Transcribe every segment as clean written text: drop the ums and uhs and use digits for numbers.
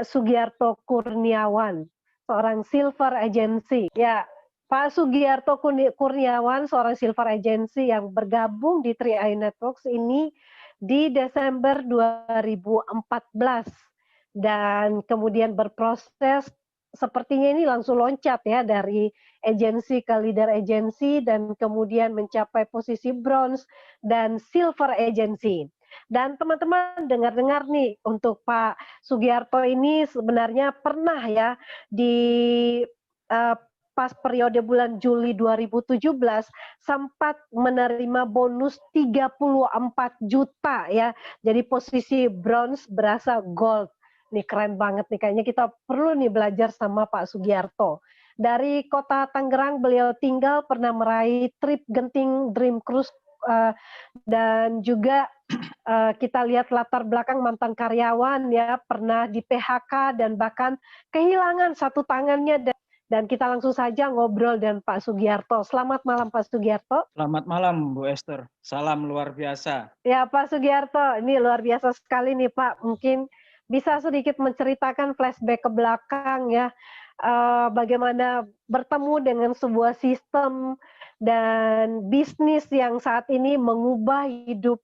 Pak Sugiarto Kurniawan, seorang silver agency. Ya, Pak Sugiarto Kurniawan, seorang silver agency yang bergabung di 3i Networks ini di Desember 2014 dan kemudian berproses sepertinya ini langsung loncat ya dari agensi ke leader agency dan kemudian mencapai posisi bronze dan silver agency. Dan teman-teman dengar-dengar nih untuk Pak Sugiarto ini sebenarnya pernah ya di pas periode bulan Juli 2017 sempat menerima bonus 34 juta ya. Jadi posisi bronze berasa gold. Nih keren banget nih, kayaknya kita perlu nih belajar sama Pak Sugiarto. Dari kota Tangerang beliau tinggal, pernah meraih trip Genting Dream Cruise dan juga kita lihat latar belakang mantan karyawan ya, pernah di PHK dan bahkan kehilangan satu tangannya. Dan kita langsung saja ngobrol dengan Pak Sugiarto. Selamat malam Pak Sugiarto. Selamat malam Bu Esther, salam luar biasa. Ya Pak Sugiarto, ini luar biasa sekali nih Pak. Mungkin bisa sedikit menceritakan flashback ke belakang ya, bagaimana bertemu dengan sebuah sistem dan bisnis yang saat ini mengubah hidup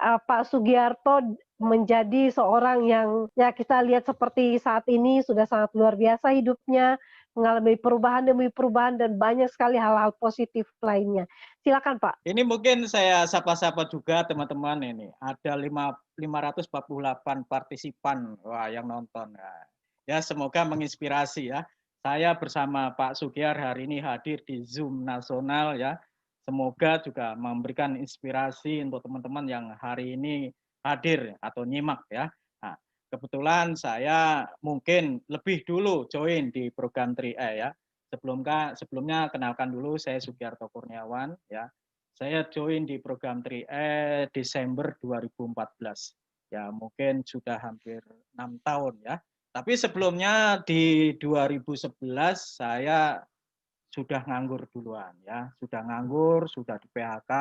Pak Sugiarto menjadi seorang yang ya kita lihat seperti saat ini sudah sangat luar biasa hidupnya, mengalami perubahan demi perubahan dan banyak sekali hal-hal positif lainnya. Silakan Pak. Ini mungkin saya sapa-sapa juga teman-teman ini. Ada 548 partisipan yang nonton. Ya, semoga menginspirasi ya. Saya bersama Pak Sugiar hari ini hadir di Zoom nasional ya. Semoga juga memberikan inspirasi untuk teman-teman yang hari ini hadir atau nyimak ya. Nah, kebetulan saya mungkin lebih dulu join di program 3i ya. Sebelumnya kenalkan dulu, saya Sugiarto Kurniawan ya. Saya join di program 3i Desember 2014. Ya, mungkin sudah hampir 6 tahun ya. Tapi sebelumnya di 2011 saya sudah nganggur duluan ya. Sudah nganggur, sudah di PHK.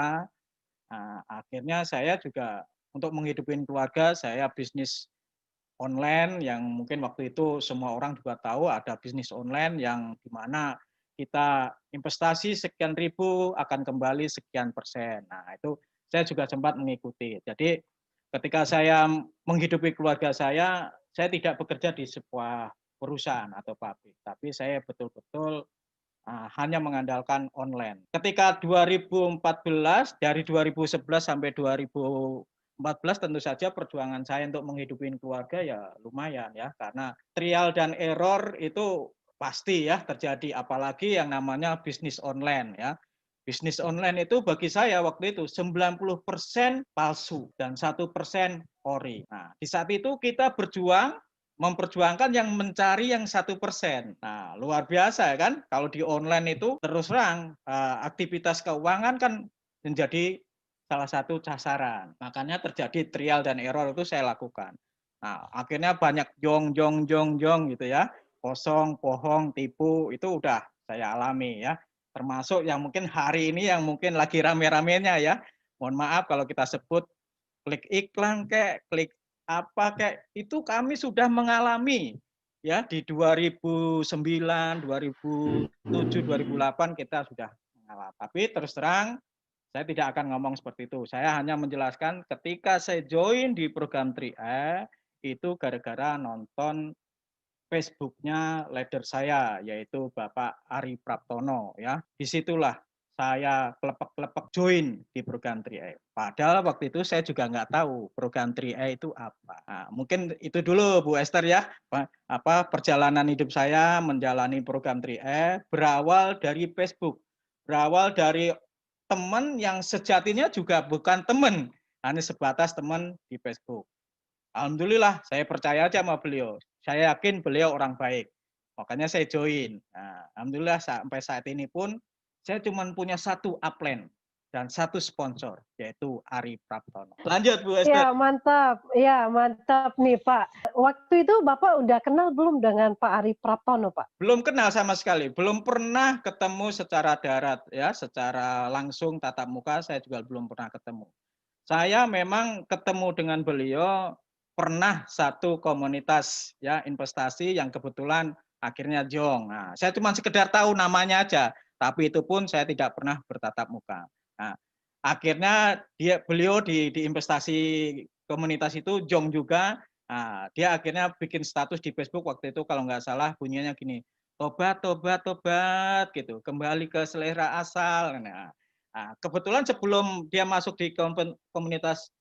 Nah, akhirnya saya juga untuk menghidupi keluarga, saya bisnis online yang mungkin waktu itu semua orang juga tahu ada bisnis online yang di mana kita investasi sekian ribu akan kembali sekian persen. Nah, itu saya juga sempat mengikuti. Jadi ketika saya menghidupi keluarga saya tidak bekerja di sebuah perusahaan atau pabrik, tapi saya betul-betul hanya mengandalkan online. Ketika 2014, dari 2011 sampai 2014 tentu saja perjuangan saya untuk menghidupi keluarga ya lumayan ya, karena trial dan error itu pasti ya terjadi, apalagi yang namanya bisnis online ya. Bisnis online itu bagi saya waktu itu 90% palsu dan 1% ori. Nah, di saat itu kita memperjuangkan yang mencari yang 1%. Nah, luar biasa kan? Kalau di online itu terus terang aktivitas keuangan kan menjadi salah satu sasaran. Makanya terjadi trial dan error itu saya lakukan. Nah, akhirnya banyak jong gitu ya. Kosong, bohong, tipu, itu udah saya alami ya. Termasuk yang mungkin hari ini yang mungkin lagi rame-ramenya ya. Mohon maaf kalau kita sebut klik iklan kayak klik apa kayak itu kami sudah mengalami ya di 2009, 2007, 2008 kita sudah mengalami. Tapi terus terang saya tidak akan ngomong seperti itu. Saya hanya menjelaskan ketika saya join di program 3i itu gara-gara nonton Facebook-nya leader saya, yaitu Bapak Ari Praptono ya. Disitulah saya klepek-klepek join di program 3i. Padahal waktu itu saya juga nggak tahu program 3i itu apa. Nah, mungkin itu dulu Bu Esther ya, perjalanan hidup saya menjalani program 3i berawal dari Facebook, berawal dari teman yang sejatinya juga bukan teman, hanya sebatas teman di Facebook. Alhamdulillah, saya percaya aja sama beliau. Saya yakin beliau orang baik. Makanya saya join. Nah, alhamdulillah sampai saat ini pun saya cuma punya satu upline dan satu sponsor, yaitu Ari Praptono. Lanjut Bu Esther. Ya mantap nih Pak. Waktu itu Bapak udah kenal belum dengan Pak Ari Praptono Pak? Belum kenal sama sekali, belum pernah ketemu secara darat ya, secara langsung tatap muka saya juga belum pernah ketemu. Saya memang ketemu dengan beliau pernah satu komunitas ya investasi yang kebetulan akhirnya jong. Nah, saya cuma sekedar tahu namanya aja, tapi itu pun saya tidak pernah bertatap muka. Nah, akhirnya beliau di investasi komunitas itu jong juga. Nah, dia akhirnya bikin status di Facebook waktu itu kalau nggak salah bunyinya gini, tobat, tobat, tobat gitu, kembali ke selera asal. Nah, kebetulan sebelum dia masuk di komunitas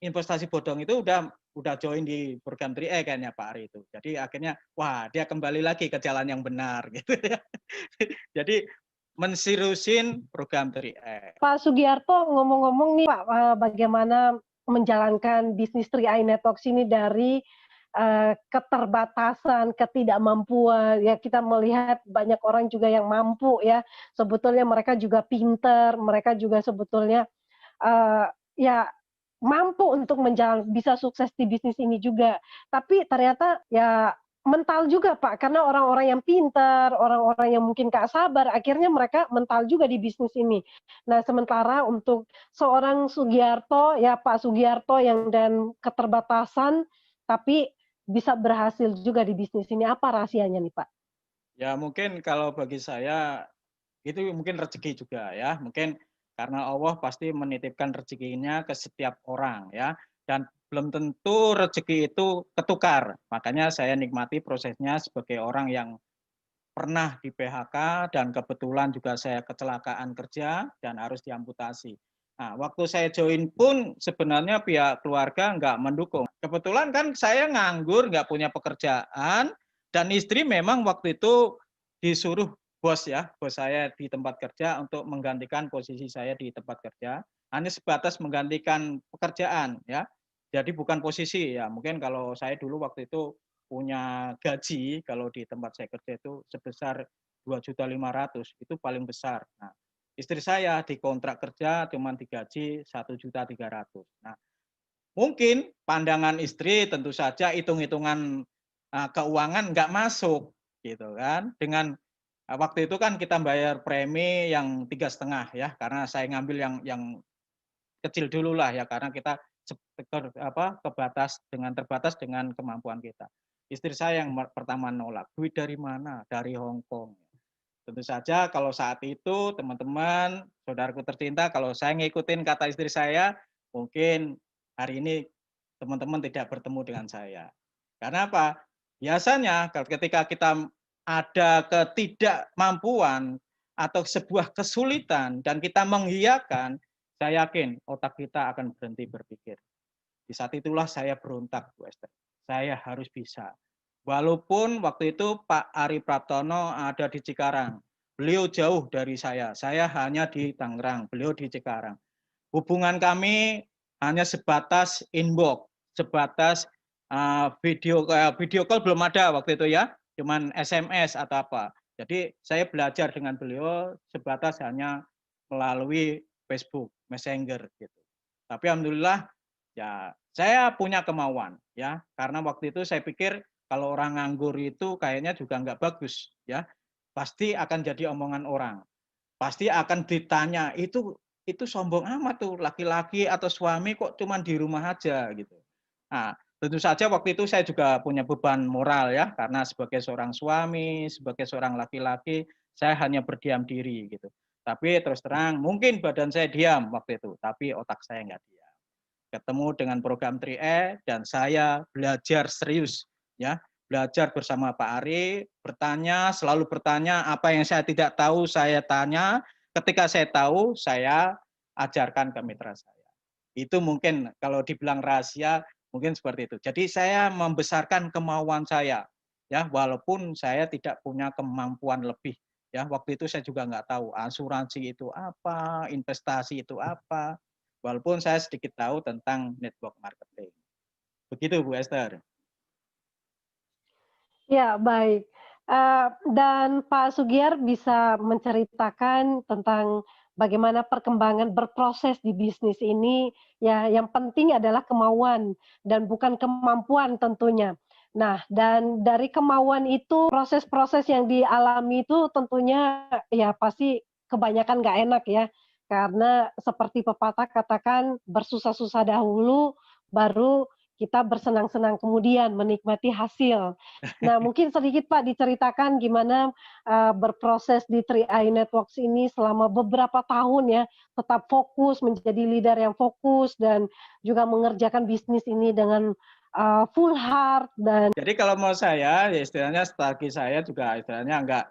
investasi bodong itu udah join di program 3E kayaknya Pak Ari itu. Jadi akhirnya wah dia kembali lagi ke jalan yang benar gitu ya. Jadi mensirusin program 3E. Pak Sugiarto, ngomong-ngomong nih Pak, bagaimana menjalankan bisnis 3i Networks ini dari keterbatasan, ketidakmampuan, ya kita melihat banyak orang juga yang mampu ya, sebetulnya mereka juga pinter, mereka juga sebetulnya ya mampu untuk bisa sukses di bisnis ini juga. Tapi ternyata ya mental juga Pak, karena orang-orang yang pintar, orang-orang yang mungkin gak sabar, akhirnya mereka mental juga di bisnis ini. Nah, sementara untuk seorang Sugiarto, ya Pak Sugiarto yang dan keterbatasan, tapi bisa berhasil juga di bisnis ini, apa rahasianya nih Pak? Ya mungkin kalau bagi saya itu mungkin rezeki juga ya. Mungkin karena Allah pasti menitipkan rezekinya ke setiap orang ya. Dan belum tentu rezeki itu ketukar. Makanya saya nikmati prosesnya sebagai orang yang pernah di PHK dan kebetulan juga saya kecelakaan kerja dan harus diamputasi. Nah, waktu saya join pun sebenarnya pihak keluarga nggak mendukung. Kebetulan kan saya nganggur, nggak punya pekerjaan, dan istri memang waktu itu disuruh bos ya, bos saya di tempat kerja untuk menggantikan posisi saya di tempat kerja. Hanya sebatas menggantikan pekerjaan ya. Jadi bukan posisi ya. Mungkin kalau saya dulu waktu itu punya gaji kalau di tempat saya kerja itu sebesar 2.500.000 itu paling besar. Nah, istri saya di kontrak kerja cuma digaji 1.300.000. Nah, mungkin pandangan istri tentu saja hitung-hitungan keuangan nggak masuk gitu kan. Dengan waktu itu kan kita bayar premi yang 3,5 ya karena saya ngambil yang kecil dulu lah ya karena kita terbatas dengan kemampuan kita. Istri saya yang pertama nolak, duit dari mana? Dari Hong Kong. Tentu saja kalau saat itu teman-teman, saudaraku tercinta, kalau saya ngikutin kata istri saya, mungkin hari ini teman-teman tidak bertemu dengan saya. Karena apa? Biasanya ketika kita ada ketidakmampuan atau sebuah kesulitan dan kita mengiyakan, saya yakin otak kita akan berhenti berpikir. Di saat itulah saya berontak, Bu Esther. Saya harus bisa. Walaupun waktu itu Pak Ari Praptono ada di Cikarang. Beliau jauh dari saya hanya di Tangerang, beliau di Cikarang. Hubungan kami hanya sebatas inbox, sebatas video call belum ada waktu itu ya, cuman SMS atau apa. Jadi saya belajar dengan beliau sebatas hanya melalui Facebook, Messenger gitu. Tapi alhamdulillah ya saya punya kemauan ya, karena waktu itu saya pikir kalau orang nganggur itu kayaknya juga nggak bagus ya, pasti akan jadi omongan orang, pasti akan ditanya itu sombong amat tuh laki-laki atau suami kok cuma di rumah aja gitu. Nah, tentu saja waktu itu saya juga punya beban moral ya, karena sebagai seorang suami, sebagai seorang laki-laki, saya hanya berdiam diri gitu. Tapi terus terang mungkin badan saya diam waktu itu, tapi otak saya nggak diam. Ketemu dengan program 3E dan saya belajar serius ya, belajar bersama Pak Ari, selalu bertanya, apa yang saya tidak tahu saya tanya, ketika saya tahu saya ajarkan ke mitra saya. Itu mungkin kalau dibilang rahasia mungkin seperti itu. Jadi saya membesarkan kemauan saya ya, walaupun saya tidak punya kemampuan lebih ya. Waktu itu saya juga nggak tahu asuransi itu apa, investasi itu apa. Walaupun saya sedikit tahu tentang network marketing. Begitu Bu Esther. Ya, baik. Dan Pak Sugiar bisa menceritakan tentang bagaimana perkembangan berproses di bisnis ini, ya yang penting adalah kemauan dan bukan kemampuan tentunya. Nah, dan dari kemauan itu, proses-proses yang dialami itu tentunya ya pasti kebanyakan nggak enak ya, karena seperti pepatah katakan, bersusah-susah dahulu, baru kita bersenang-senang kemudian menikmati hasil. Nah, mungkin sedikit Pak diceritakan gimana berproses di 3i Networks ini selama beberapa tahun ya, tetap fokus menjadi leader yang fokus dan juga mengerjakan bisnis ini dengan full heart dan Jadi kalau mau saya, ya istilahnya strategi saya juga istilahnya enggak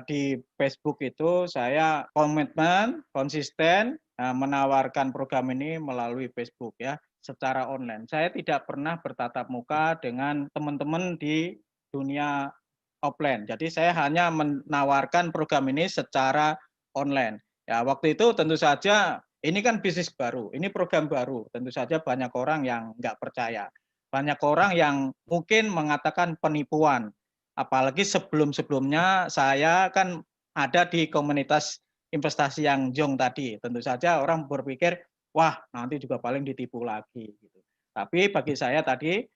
di Facebook itu saya komitmen, konsisten menawarkan program ini melalui Facebook ya, secara online. Saya tidak pernah bertatap muka dengan teman-teman di dunia offline. Jadi saya hanya menawarkan program ini secara online. Ya, waktu itu tentu saja ini kan bisnis baru, ini program baru. Tentu saja banyak orang yang nggak percaya. Banyak orang yang mungkin mengatakan penipuan. Apalagi sebelum-sebelumnya saya kan ada di komunitas investasi yang Jong tadi. Tentu saja orang berpikir, wah nanti juga paling ditipu lagi. Gitu. Tapi bagi saya tadi,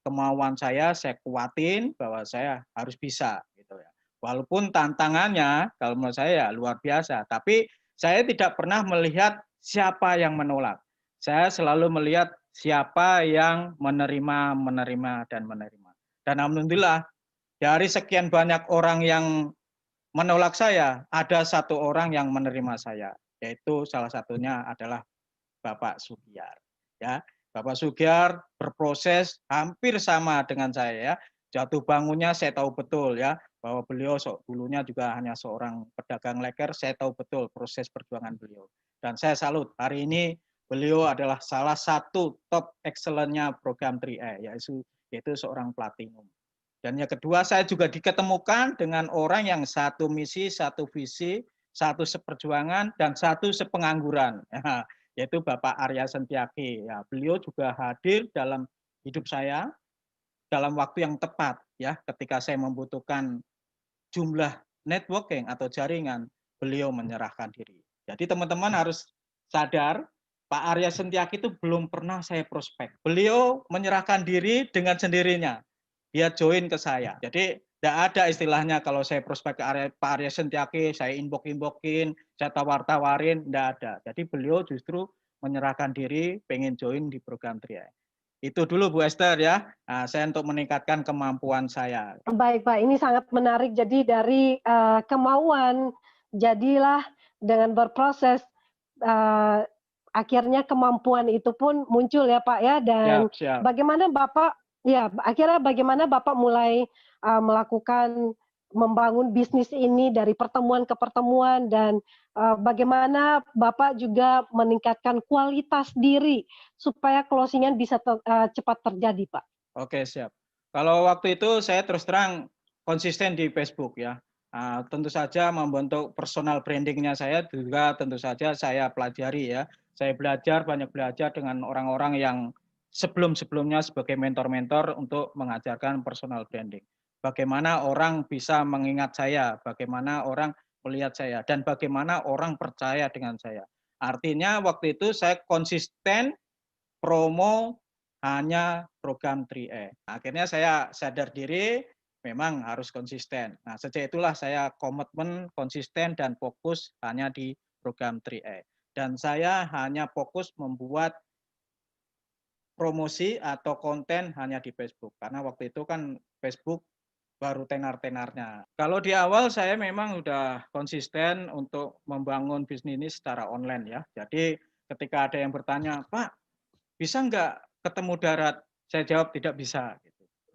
kemauan saya kuatin bahwa saya harus bisa. Gitu ya. Walaupun tantangannya kalau menurut saya luar biasa. Tapi saya tidak pernah melihat siapa yang menolak. Saya selalu melihat siapa yang menerima, dan menerima. Dan alhamdulillah dari sekian banyak orang yang menolak saya, ada satu orang yang menerima saya, yaitu salah satunya adalah Bapak Sugiar. Ya, Bapak Sugiar berproses hampir sama dengan saya ya. Jatuh bangunnya saya tahu betul ya, bahwa beliau dulunya juga hanya seorang pedagang leker, saya tahu betul proses perjuangan beliau. Dan saya salut, hari ini beliau adalah salah satu top excellent-nya program 3i, yaitu seorang platinum. Dan yang kedua, saya juga diketemukan dengan orang yang satu misi, satu visi, satu seperjuangan, dan satu sepengangguran, ya, yaitu Bapak Arya Sentiaki. Ya, beliau juga hadir dalam hidup saya dalam waktu yang tepat, ya, ketika saya membutuhkan jumlah networking atau jaringan, beliau menyerahkan diri. Jadi teman-teman harus sadar, Pak Arya Sentiaki itu belum pernah saya prospek. Beliau menyerahkan diri dengan sendirinya. Dia join ke saya. Jadi tidak ada istilahnya kalau saya prospek ke Pak Arya Sentiaki, saya inbox-inboxin, saya tawar-tawarin, tidak ada. Jadi beliau justru menyerahkan diri, pengen join di program 3i. Itu dulu Bu Esther ya, saya untuk meningkatkan kemampuan saya. Baik Pak, ini sangat menarik. Jadi dari kemauan, jadilah dengan berproses, akhirnya kemampuan itu pun muncul ya Pak ya. Dan Siap. bagaimana Bapak, ya akhirnya bagaimana Bapak mulai melakukan membangun bisnis ini dari pertemuan ke pertemuan dan bagaimana Bapak juga meningkatkan kualitas diri supaya closing-nya bisa cepat terjadi Pak? Oke, siap. Kalau waktu itu saya terus terang konsisten di Facebook ya. Tentu saja membentuk personal brandingnya saya juga tentu saja saya pelajari ya. Saya banyak belajar dengan orang-orang yang sebelum-sebelumnya sebagai mentor-mentor untuk mengajarkan personal branding. Bagaimana orang bisa mengingat saya, bagaimana orang melihat saya, dan bagaimana orang percaya dengan saya. Artinya waktu itu saya konsisten promo hanya program 3i. Akhirnya saya sadar diri memang harus konsisten. Nah, sejak itulah saya komitmen, konsisten, dan fokus hanya di program 3i. Dan saya hanya fokus membuat promosi atau konten hanya di Facebook. Karena waktu itu kan Facebook baru tenar-tenarnya. Kalau di awal saya memang sudah konsisten untuk membangun bisnis ini secara online ya. Jadi ketika ada yang bertanya, Pak, bisa nggak ketemu darat? Saya jawab tidak bisa.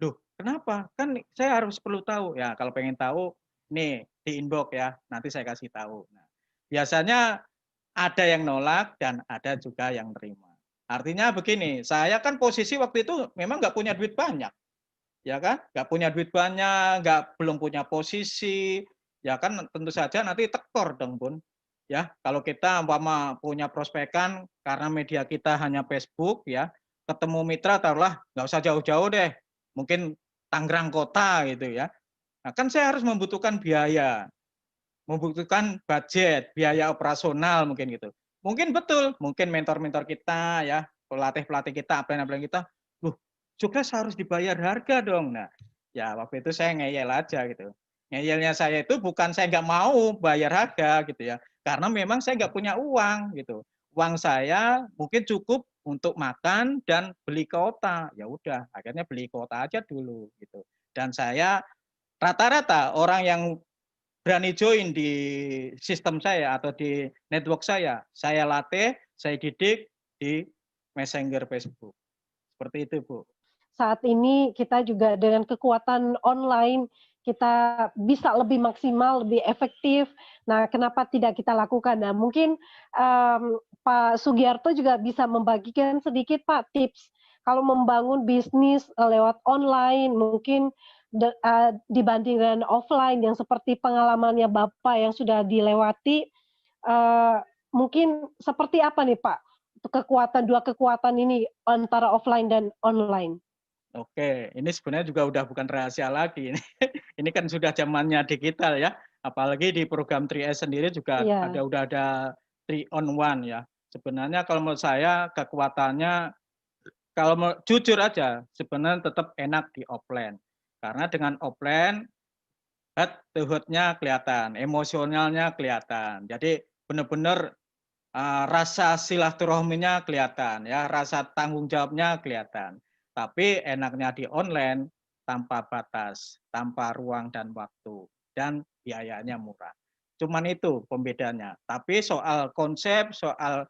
Loh, kenapa? Kan saya harus perlu tahu. Ya, kalau pengen tahu, nih di inbox ya, nanti saya kasih tahu. Nah, biasanya ada yang nolak dan ada juga yang terima. Artinya begini, saya kan posisi waktu itu memang nggak punya duit banyak, ya kan? Nggak punya duit banyak, belum punya posisi, ya kan tentu saja nanti tekor dong, Bun. Ya, kalau kita umpama punya prospekan karena media kita hanya Facebook ya, ketemu mitra taruhlah nggak usah jauh-jauh deh, mungkin Tangerang kota gitu ya. Nah, kan saya harus membutuhkan biaya, membutuhkan budget, biaya operasional mungkin gitu. Mungkin betul, mungkin mentor-mentor kita ya, pelatih-pelatih kita, upline kita, loh, sukses harus dibayar harga dong. Nah, ya waktu itu saya ngeyel aja gitu. Ngeyelnya saya itu bukan saya nggak mau bayar harga gitu ya, karena memang saya nggak punya uang gitu. Uang saya mungkin cukup untuk makan dan beli kuota. Ya udah, akhirnya beli kuota aja dulu gitu. Dan saya rata-rata orang yang berani join di sistem saya atau di network saya latih, saya didik di Messenger Facebook. Seperti itu, Bu. Saat ini kita juga dengan kekuatan online, kita bisa lebih maksimal, lebih efektif. Nah, kenapa tidak kita lakukan? Nah, mungkin, Pak Sugiarto juga bisa membagikan sedikit, Pak, tips kalau membangun bisnis, lewat online mungkin dibanding dengan offline yang seperti pengalamannya Bapak yang sudah dilewati, eee, mungkin seperti apa nih, Pak, dua kekuatan ini antara offline dan online? Oke, ini sebenarnya juga udah bukan rahasia lagi ini. Ini kan sudah zamannya digital ya. Apalagi di program 3S sendiri juga Iya. udah ada 3 on 1 ya. Sebenarnya kalau menurut saya kekuatannya kalau jujur aja sebenarnya tetap enak di offline. Karena dengan offline heart to heart-nya kelihatan, emosionalnya kelihatan. Jadi benar-benar rasa silaturahminya kelihatan ya, rasa tanggung jawabnya kelihatan. Tapi enaknya di online tanpa batas, tanpa ruang dan waktu, dan biayanya murah. Cuman itu pembedanya. Tapi soal konsep, soal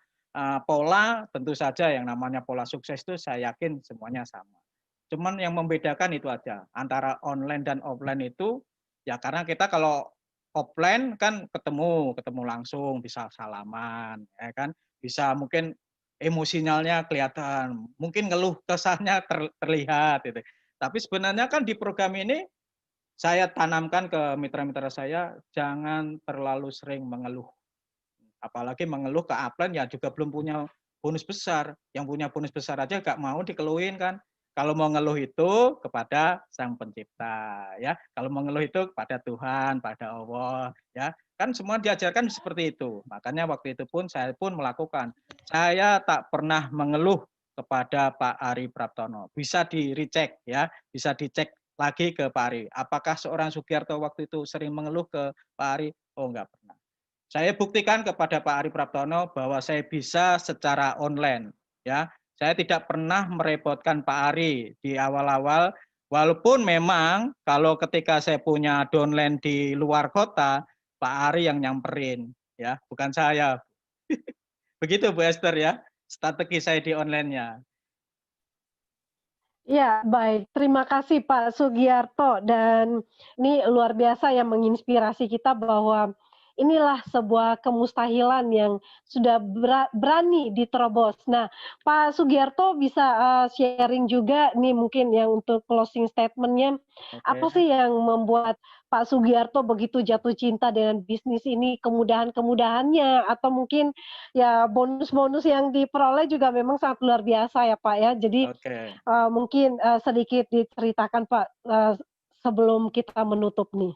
pola, tentu saja yang namanya pola sukses itu saya yakin semuanya sama. Cuman yang membedakan itu aja, antara online dan offline itu, ya karena kita kalau offline kan ketemu langsung, bisa salaman, ya kan, bisa mungkin emosionalnya kelihatan, mungkin ngeluh kesahnya terlihat gitu. Tapi sebenarnya kan di program ini, saya tanamkan ke mitra-mitra saya, jangan terlalu sering mengeluh. Apalagi mengeluh ke upline ya juga belum punya bonus besar, yang punya bonus besar aja nggak mau dikeluhin kan. Kalau mau ngeluh itu kepada Sang Pencipta ya, kalau mau ngeluh itu kepada Tuhan, pada Allah ya. Kan semua diajarkan seperti itu. Makanya waktu itu pun saya pun melakukan. Saya tak pernah mengeluh kepada Pak Ari Praptono. Bisa di-recheck ya, bisa dicek lagi ke Pak Ari. Apakah seorang Sugiarto waktu itu sering mengeluh ke Pak Ari? Oh enggak pernah. Saya buktikan kepada Pak Ari Praptono bahwa saya bisa secara online ya. Saya tidak pernah merepotkan Pak Ari di awal-awal, walaupun memang kalau ketika saya punya downline di luar kota, Pak Ari yang nyamperin ya, bukan saya. Begitu Bu Esther ya, strategi saya di online-nya. Iya, baik. Terima kasih Pak Sugiarto dan ini luar biasa yang menginspirasi kita bahwa inilah sebuah kemustahilan yang sudah berani diterobos. Nah, Pak Sugiarto bisa, sharing juga nih mungkin yang untuk closing statement-nya, apa Oke. sih yang membuat Pak Sugiarto begitu jatuh cinta dengan bisnis ini, kemudahan-kemudahannya atau mungkin ya bonus-bonus yang diperoleh juga memang sangat luar biasa ya, Pak, ya. Jadi Oke. Mungkin, sedikit diceritakan Pak, sebelum kita menutup nih.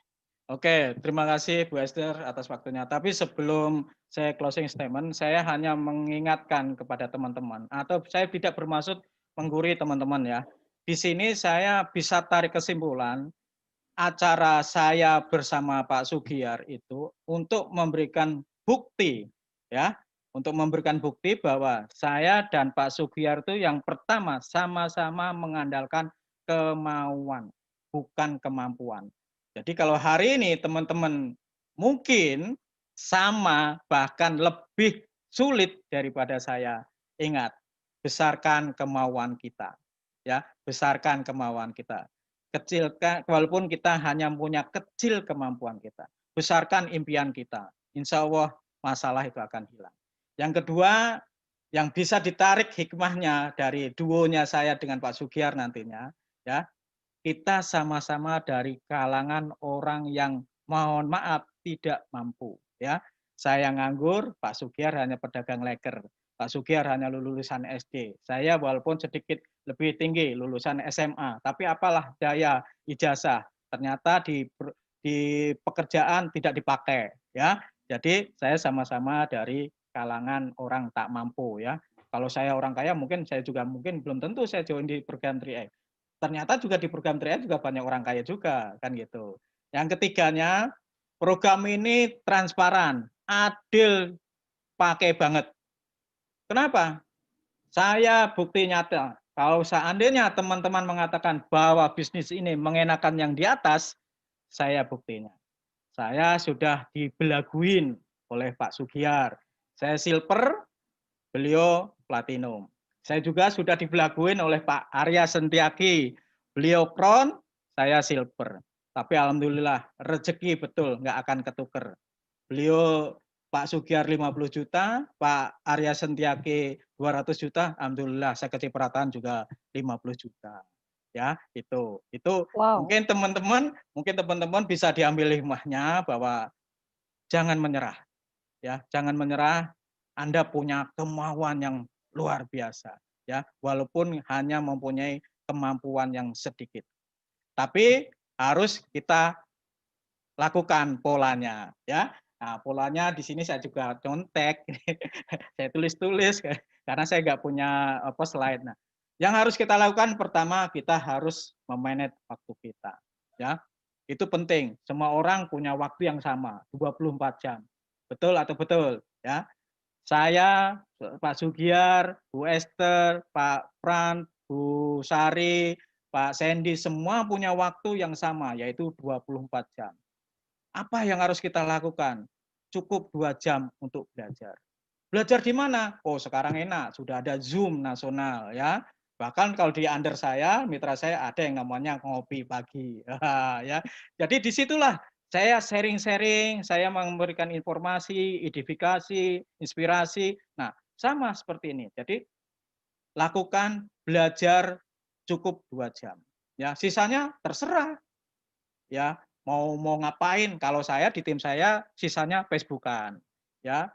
Oke, terima kasih Bu Esther atas waktunya. Tapi sebelum saya closing statement, saya hanya mengingatkan kepada teman-teman, atau saya tidak bermaksud menggurui teman-teman ya. Di sini saya bisa tarik kesimpulan, acara saya bersama Pak Sugiar itu untuk memberikan bukti ya, untuk memberikan bukti bahwa saya dan Pak Sugiar itu yang pertama sama-sama mengandalkan kemauan, bukan kemampuan. Jadi kalau hari ini teman-teman mungkin sama bahkan lebih sulit daripada saya, ingat, besarkan kemauan kita. Ya, besarkan kemauan kita. Kecilkan, walaupun kita hanya punya kecil kemampuan kita. Besarkan impian kita. Insya Allah masalah itu akan hilang. Yang kedua, yang bisa ditarik hikmahnya dari duonya saya dengan Pak Sugiar nantinya, ya, kita sama-sama dari kalangan orang yang mohon maaf tidak mampu. Ya, saya nganggur, Pak Sugiar hanya pedagang leker. Pak Sugiar hanya lulusan SD. Saya walaupun sedikit lebih tinggi, lulusan SMA. Tapi apalah daya ijazah. Ternyata di pekerjaan tidak dipakai. Ya, jadi saya sama-sama dari kalangan orang tak mampu. Ya, kalau saya orang kaya mungkin saya juga mungkin belum tentu saya join di program 3 ternyata juga di program 3 juga banyak orang kaya juga kan gitu. Yang ketiganya, program ini transparan, adil, pakai banget. Kenapa? Saya bukti nyata. Kalau seandainya teman-teman mengatakan bahwa bisnis ini mengenakan yang di atas, saya buktinya. Saya sudah dibelaguin oleh Pak Sugiar. Saya silver, beliau platinum. Saya juga sudah dibelaguin oleh Pak Arya Sentiaki. Beliau crown, saya silver. Tapi alhamdulillah rezeki betul nggak akan ketuker. Beliau Pak Sugiar 50 juta, Pak Arya Sentiaki 200 juta, alhamdulillah saya kecipratan juga 50 juta. Ya, itu Wow. mungkin teman-teman bisa diambil hikmahnya bahwa jangan menyerah. Ya, jangan menyerah. Anda punya kemauan yang luar biasa, ya, walaupun hanya mempunyai kemampuan yang sedikit. Tapi harus kita lakukan polanya, ya. Nah, polanya di sini saya juga contek, saya tulis-tulis karena saya nggak punya slide. Nah, yang harus kita lakukan pertama kita harus memanage waktu kita, ya. Itu penting. Semua orang punya waktu yang sama, 24 jam. Betul atau betul, ya. Saya, Pak Sugiar, Bu Esther, Pak Pran, Bu Sari, Pak Sandy, semua punya waktu yang sama, yaitu 24 jam. Apa yang harus kita lakukan? Cukup 2 jam untuk belajar. Belajar di mana? Oh, sekarang enak, sudah ada Zoom nasional ya. Bahkan kalau di under saya, mitra saya ada yang namanya ngopi pagi. Ya. Jadi disitulah saya sharing-sharing, saya memberikan informasi, edifikasi, inspirasi. Nah, sama seperti ini. Jadi lakukan belajar cukup 2 jam. Ya, sisanya terserah ya mau ngapain. Kalau saya di tim saya sisanya Facebookan ya.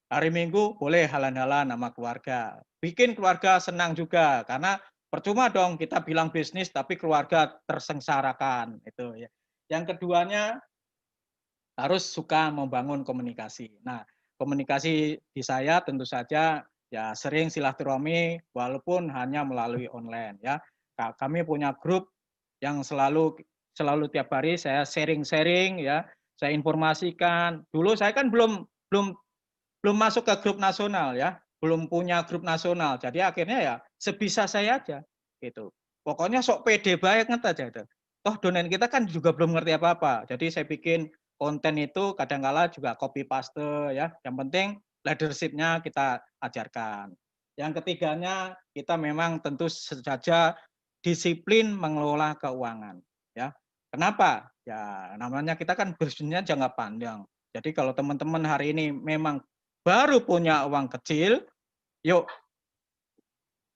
Hari Minggu boleh halan-halan sama keluarga, bikin keluarga senang juga karena percuma dong kita bilang bisnis tapi keluarga tersengsarakan itu ya. Yang keduanya harus suka membangun komunikasi. Nah, komunikasi di saya tentu saja ya sering silaturahmi walaupun hanya melalui online ya. Kami punya grup yang selalu tiap hari saya sharing-sharing ya, saya informasikan. Dulu saya kan belum belum belum masuk ke grup nasional ya, belum punya grup nasional. Jadi akhirnya ya sebisa saya aja gitu. Pokoknya sok pede banget aja itu. Toh domain kita kan juga belum ngerti apa-apa. Jadi saya bikin konten itu kadangkala juga copy paste ya. Yang penting leadership-nya kita ajarkan. Yang ketiganya kita memang tentu saja disiplin mengelola keuangan ya. Kenapa? Ya namanya kita kan bisnisnya jangka panjang. Jadi kalau teman-teman hari ini memang baru punya uang kecil, yuk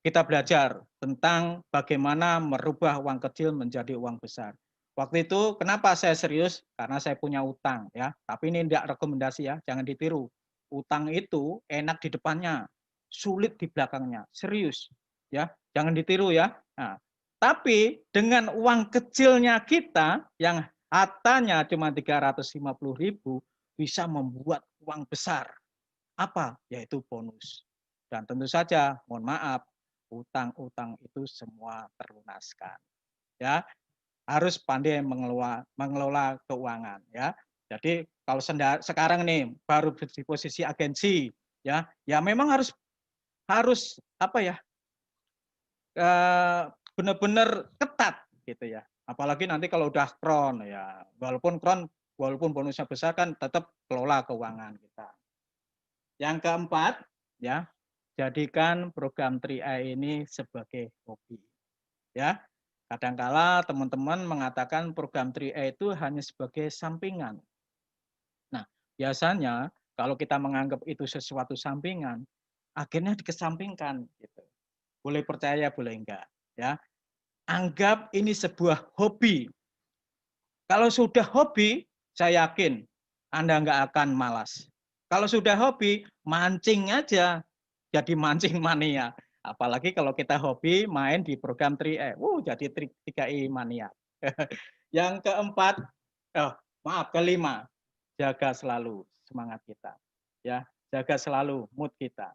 kita belajar tentang bagaimana merubah uang kecil menjadi uang besar. Waktu itu kenapa saya serius? Karena saya punya utang ya. Tapi ini tidak rekomendasi ya, jangan ditiru. Utang itu enak di depannya, sulit di belakangnya. Serius ya, jangan ditiru ya. Nah, tapi dengan uang kecilnya kita yang hartanya cuma 350.000 bisa membuat uang besar. Apa? Yaitu bonus. Dan tentu saja, mohon maaf, utang-utang itu semua terlunaskan. Ya, harus pandai mengelola keuangan. Ya, jadi kalau sekarang nih baru di posisi agensi, ya memang harus apa ya, benar-benar ketat gitu ya. Apalagi nanti kalau udah kron ya, walaupun bonusnya besar kan tetap kelola keuangan kita. Yang keempat, ya, jadikan program 3i ini sebagai hobi. Ya, kadangkala teman-teman mengatakan program 3i itu hanya sebagai sampingan. Nah, biasanya kalau kita menganggap itu sesuatu sampingan, akhirnya dikesampingkan. Gitu. Boleh percaya, boleh enggak. Ya, anggap ini sebuah hobi. Kalau sudah hobi, saya yakin Anda enggak akan malas. Kalau sudah hobi, mancing aja. Jadi mancing mania. Apalagi kalau kita hobi main di program 3i. Jadi 3i mania. Yang keempat, kelima, jaga selalu semangat kita. Ya, jaga selalu mood kita.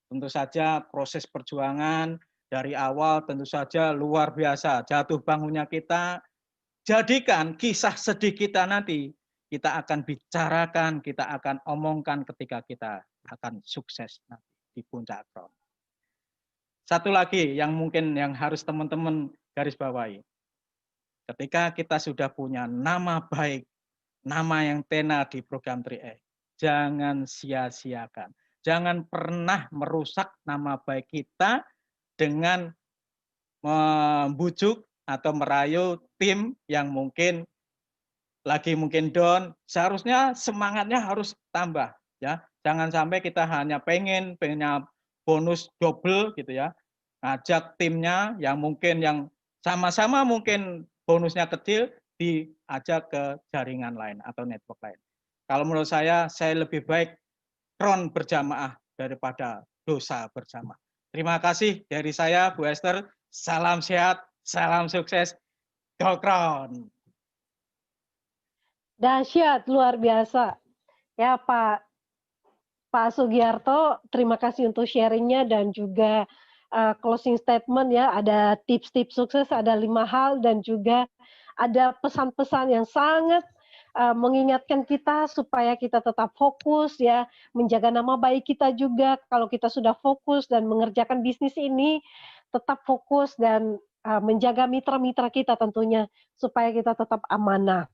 Tentu saja proses perjuangan dari awal tentu saja luar biasa. Jatuh bangunnya kita, jadikan kisah sedih kita nanti kita akan bicarakan, kita akan omongkan ketika kita akan sukses nanti di puncak kron. satu lagi yang mungkin yang harus teman-teman garis bawahi. Ketika kita sudah punya nama baik, nama yang tenar di program 3E, jangan sia-siakan. Jangan pernah merusak nama baik kita dengan membujuk atau merayu tim yang mungkin lagi mungkin down. Seharusnya semangatnya harus tambah, ya. Jangan sampai kita hanya pengennya bonus double gitu ya. Ngajak timnya yang mungkin yang sama-sama mungkin bonusnya kecil diajak ke jaringan lain atau network lain. Kalau menurut saya lebih baik kron berjamaah daripada dosa bersama. Terima kasih dari saya, Bu Esther. Salam sehat, salam sukses. Go Kron! Dahsyat, luar biasa. Ya Pak Sugiarto, terima kasih untuk sharingnya dan juga closing statement ya. Ada tips-tips sukses, ada 5 hal dan juga ada pesan-pesan yang sangat mengingatkan kita supaya kita tetap fokus ya, menjaga nama baik kita juga. Kalau kita sudah fokus dan mengerjakan bisnis ini, tetap fokus dan menjaga mitra-mitra kita tentunya supaya kita tetap amanah.